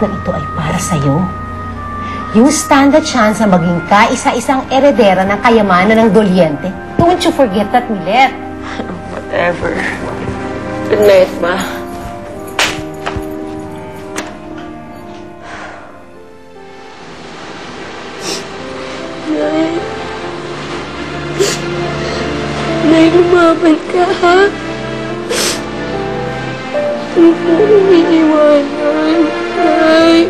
na ito ay para sa'yo. You stand a chance na maging kaisa-isang eredera ng kayamanan ng Doliente. Don't you forget that, Milet. Whatever. Good night, Ma. Nay. Nay, lumaban ka, ha? Huwag mo umiiwanan, Nay.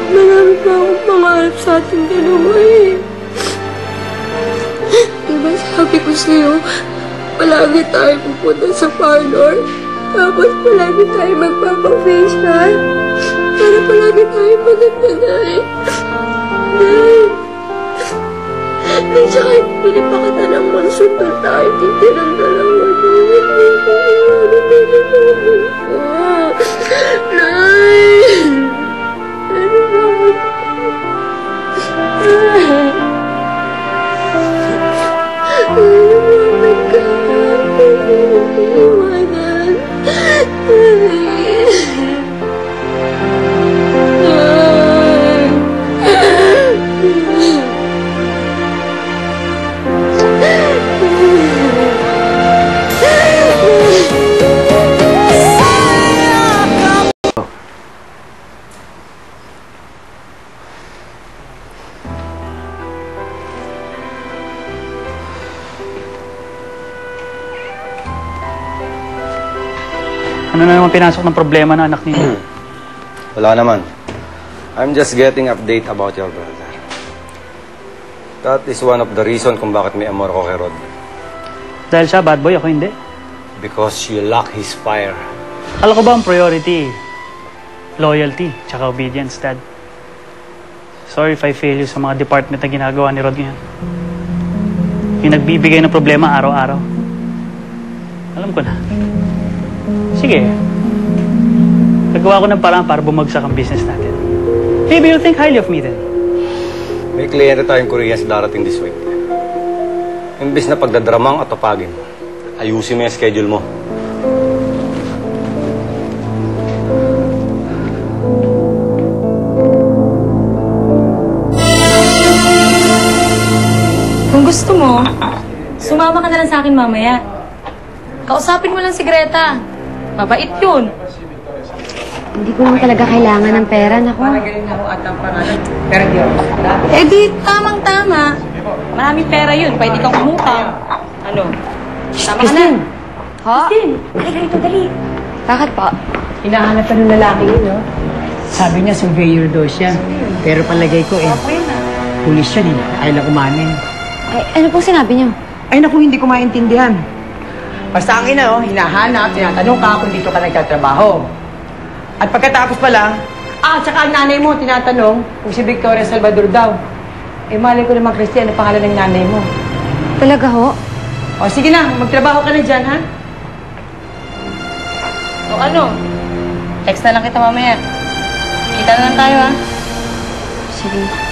Marami pa akong pangarap sa ating dalawa, eh. Diba sabi ko sa'yo, palagi tayo pupunta sa parlor, tapos palagi tayo magpapafacial, para palagi tayo maganda, Nay. Nay. Nay, tsaka pili pa kita ng mansundol tayo, titirang dalawa, Nay. Nay. Ano ba? Ano na naman pinasok ng problema na anak niyo? Wala naman. I'm just getting update about your brother. That is one of the reason kung bakit may amor ko kay Rod. Dahil siya bad boy, ako hindi. Because you lack his fire. Kala ko ba ang priority? Loyalty, tsaka obedience, Dad. Sorry if I fail you sa mga department na ginagawa ni Rod ngayon. Yung nagbibigay ng problema araw-araw. Alam ko na. Sige. Nagawa ko ng paraan para bumagsak ang business natin. Maybe you'll think highly of me then. May kliyente tayong Korean sa darating this week. Imbis na pagdadramang at topagin, ayusin mo yung schedule mo. Kung gusto mo, sumama ka na lang sa akin mamaya. Kausapin mo lang si Greta. Mabait yun. Hindi ko lang talaga kailangan ng pera, naku. Eh di, tamang-tama. Maraming pera yun. Pwede kang umutang. Ano? Tama ka na. Ho? Christine, halika rito, dali. Bakit po? Hinahanap ka ng lalaki yun, no? Sabi niya, surveyor daw siya. Pero palagay ko, pulis siya, ay lang umamin. Ay, ano pong sinabi niyo? Ay, naku, hindi ko maintindihan. Basta ang ina, hinahanap, tinatanong ka kung dito ka nagtatrabaho. At pagkatapos pa lang, tsaka ang nanay mo, tinatanong kung si Victoria Salvador daw. Eh, malay ko naman, Christian, ano pangalan ng nanay mo? Talaga ho? O, sige na, magtrabaho ka na dyan, ha? O ano? Text na lang kita mamaya. Kita na lang tayo, ha? Sige.